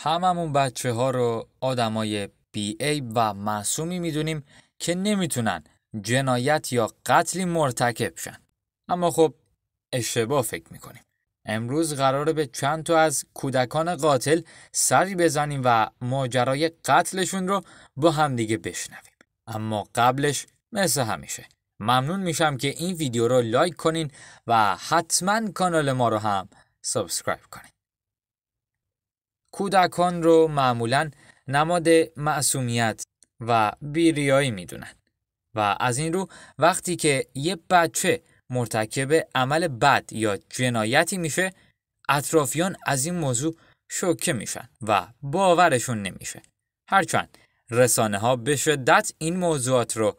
هممون بچه ها رو آدمای بی عیب و معصومی میدونیم که نمیتونن جنایت یا قتلی مرتکب شن. اما خب اشتباه فکر میکنیم. امروز قراره به چند تا از کودکان قاتل سری بزنیم و ماجرای قتلشون رو با همدیگه بشنویم. اما قبلش مثل همیشه ممنون میشم که این ویدیو رو لایک کنین و حتما کانال ما رو هم سابسکرایب کنین. کودکان رو معمولاً نماد معصومیت و بیریایی میدونن و از این رو وقتی که یه بچه مرتکب عمل بد یا جنایتی میشه، اطرافیان از این موضوع شوکه میشن و باورشون نمیشه. هرچند رسانه ها به شدت این موضوعات رو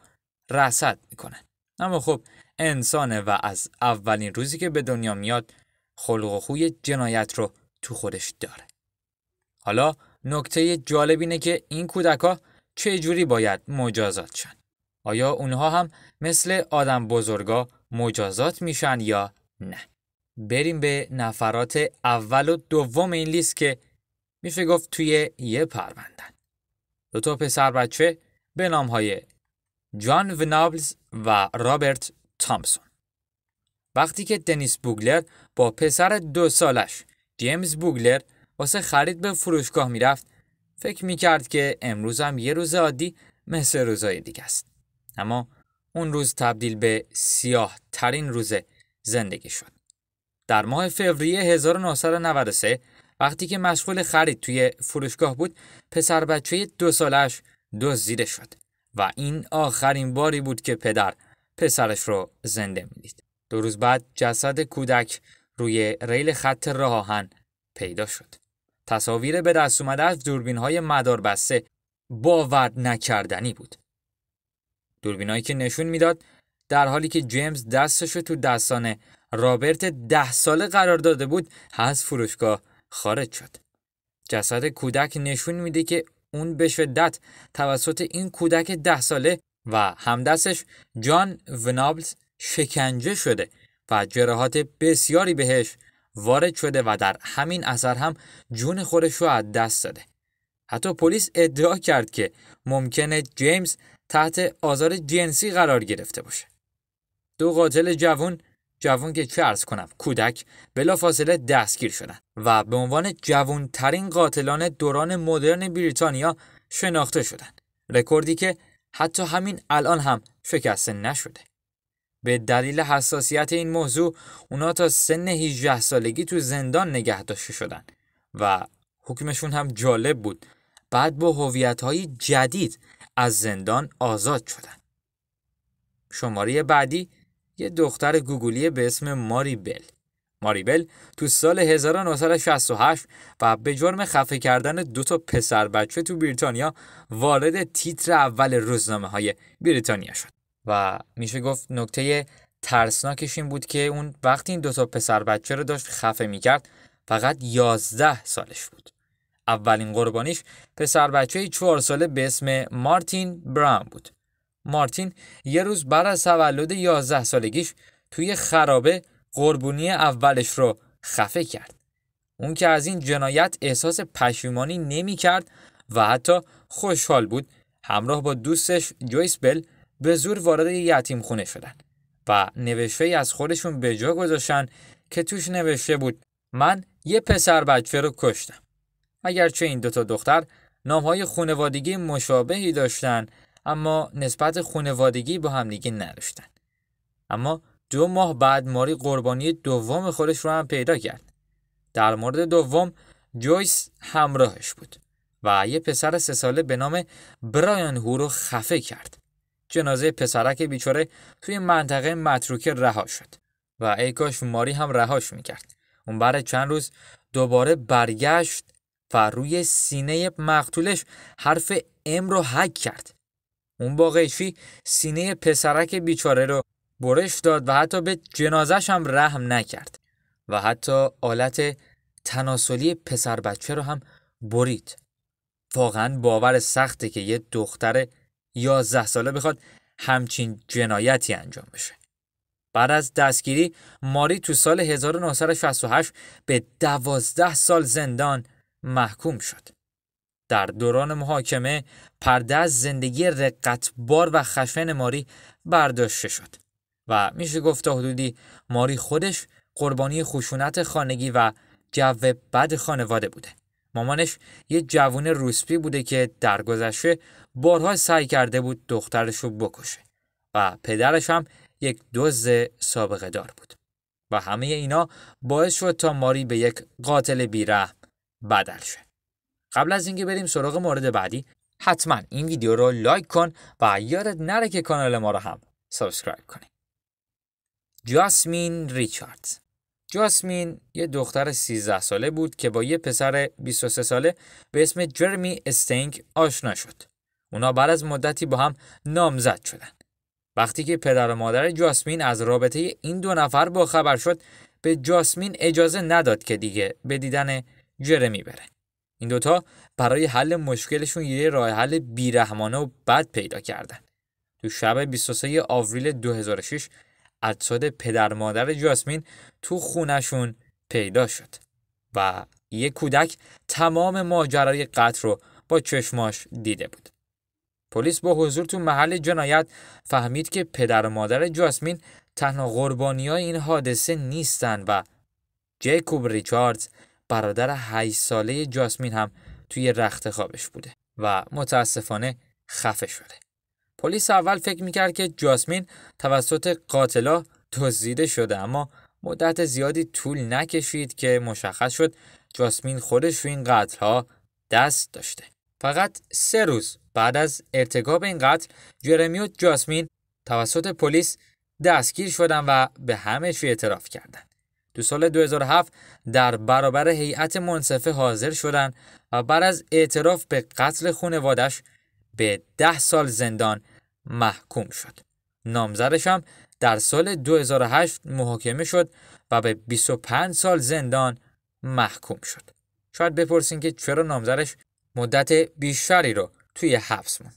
رصد میکنن، اما خب انسانه و از اولین روزی که به دنیا میاد خلق و خوی جنایت رو تو خودش داره. حالا نکته جالب اینه که این کودکا چه جوری باید مجازات شن؟ آیا اونها هم مثل آدم بزرگا مجازات میشن یا نه؟ بریم به نفرات اول و دوم این لیست که میشه گفت توی یه پروندن. دو تا پسر بچه به نامهای جان ونابلز و رابرت تامپسون. وقتی که دنیس بوگلر با پسر 2 سالش جیمز بوگلر واسه خرید به فروشگاه میرفت، فکر میکرد که امروز هم یه روز عادی مثل روزای دیگه است. اما اون روز تبدیل به سیاه ترین روز زندگی شد. در ماه فوریه 1993 وقتی که مشغول خرید توی فروشگاه بود، پسر بچه 2 سالش دزدیده شد و این آخرین باری بود که پدر پسرش رو زنده میدید. 2 روز بعد جسد کودک روی ریل خط راه آهن پیدا شد. تصاویر به دست اومده از دوربین‌های مداربسته باور نکردنی بود. دوربینایی که نشون میداد در حالی که جیمز دستشو تو دستان رابرت 10 ساله قرار داده بود، از فروشگاه خارج شد. جسد کودک نشون میده که اون به شدت توسط این کودک 10 ساله و همدستش جان ونابلز شکنجه شده و جراحات بسیاری بهش وارد شده و در همین اثر هم جون خودش رو از دست داده. حتی پلیس ادعا کرد که ممکنه جیمز تحت آزار جنسی قرار گرفته باشه. 2 قاتل جوان که چه عرض کنم کودک بلافاصله دستگیر شدن و به عنوان جوانترین قاتلان دوران مدرن بریتانیا شناخته شدن. رکوردی که حتی همین الان هم شکسته نشده. به دلیل حساسیت این موضوع اونا تا سن 18 سالگی تو زندان نگه داشته شدن و حکمشون هم جالب بود. بعد با هویت‌های جدید از زندان آزاد شدن. شماره بعدی یه دختر گوگلی به اسم ماری بل تو سال 1968 و به جرم خفه کردن 2 تا پسر بچه تو بریتانیا وارد تیتر اول روزنامه‌های بریتانیا شد. و میشه گفت نکته ترسناکش این بود که اون وقتی این 2 تا پسر بچه رو داشت خفه میکرد فقط 11 سالش بود. اولین قربانیش پسر بچه 4 ساله به اسم مارتین براون بود. مارتین یه روز بعد از تولد 11 سالگیش توی خرابه قربانی اولش رو خفه کرد. اون که از این جنایت احساس پشیمانی نمی کرد و حتی خوشحال بود، همراه با دوستش جویس بل به زور وارد یتیم خونه شدن و نوشته‌ای از خودشون به جا گذاشتن که توش نوشته بود من یه پسر بچه رو کشتم. اگرچه این 2 تا دختر نامهای خانوادگی مشابهی داشتن، اما نسبت خانوادگی با هم دیگه نداشتن. اما 2 ماه بعد ماری قربانی دوم خودش رو هم پیدا کرد. در مورد دوم جویس همراهش بود و یه پسر 3 ساله به نام برایان هو رو خفه کرد. جنازه پسرک بیچاره توی منطقه متروکه رها شد و ای کاش ماری هم رهاش میکرد. اون بعد چند روز دوباره برگشت و روی سینه مقتولش حرف ام رو حک کرد. اون با قیچی سینه پسرک بیچاره رو برش داد و حتی به جنازش هم رحم نکرد و حتی آلت تناسلی پسر بچه رو هم برید. واقعا باور سخته که یه دختر 11 ساله بخواد همچین جنایتی انجام بشه. بعد از دستگیری ماری تو سال 1968 به 12 سال زندان محکوم شد. در دوران محاکمه پرده از زندگی رقتبار و خشن ماری برداشته شد و میشه گفت تا حدودی ماری خودش قربانی خشونت خانگی و جو بد خانواده بوده. مامانش یه جوون روسپی بوده که در گذشته بارها سعی کرده بود دخترش رو بکشه و پدرش هم یک دزد سابقه دار بود و همه اینا باعث شد تا ماری به یک قاتل بیرحم بدل شه. قبل از اینکه بریم سراغ مورد بعدی، حتما این ویدیو رو لایک کن و یادت نره که کانال ما رو هم سابسکرایب کنی. جاسمین ریچاردز. جاسمین یه دختر 13 ساله بود که با یه پسر 23 ساله به اسم جرمی استینگ آشنا شد. اونا بعد از مدتی با هم نامزد شدن. وقتی که پدر و مادر جاسمین از رابطه این دو نفر با خبر شد، به جاسمین اجازه نداد که دیگه به دیدن جرمی بره. این دوتا برای حل مشکلشون یه راه حل بیرحمانه و بد پیدا کردن. تو شب 23 آوریل 2006 اجساد پدر مادر جاسمین تو خونشون پیدا شد و یک کودک تمام ماجرای قتل رو با چشماش دیده بود. پلیس با حضور تو محل جنایت فهمید که پدر و مادر جاسمین تنها قربانیای این حادثه نیستن و جیکوب ریچاردز برادر 8 ساله جاسمین هم توی رخت خوابش بوده و متاسفانه خفه شده. پلیس اول فکر میکرد که جاسمین توسط قاتلا دزدیده شده، اما مدت زیادی طول نکشید که مشخص شد جاسمین خودش تو این قتل‌ها دست داشته. فقط 3 روز بعد از ارتکاب این قتل، جرمی و جاسمین توسط پلیس دستگیر شدن و به همه چی اعتراف کردند. تو سال 2007 در برابر هیئت منصفه حاضر شدن و بعد از اعتراف به قتل خانواده‌اش به 10 سال زندان محکوم شد. نامزدش هم در سال 2008 محاکمه شد و به 25 سال زندان محکوم شد. شاید بپرسین که چرا نامزدش مدت بیشتری رو توی حبس موند؟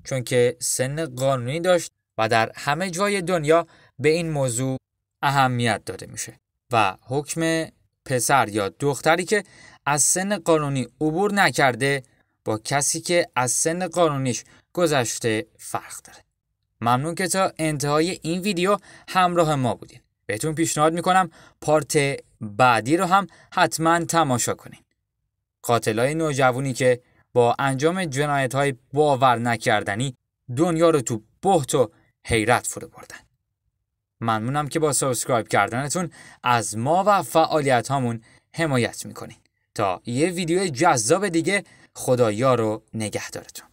چون که سن قانونی داشت و در همه جای دنیا به این موضوع اهمیت داده میشه و حکم پسر یا دختری که از سن قانونی عبور نکرده با کسی که از سن قانونیش گذشته فرق داره. ممنون که تا انتهای این ویدیو همراه ما بودین. بهتون پیشنهاد میکنم پارت بعدی رو هم حتما تماشا کنین. قاتلای نوجوانی که با انجام جنایت‌های باور نکردنی دنیا رو تو بهت و حیرت فرو بردن. ممنونم که با سابسکرایب کردنتون از ما و فعالیت هامون حمایت میکنین. تا یه ویدیو جذاب دیگه، خدایا رو نگهدارتون.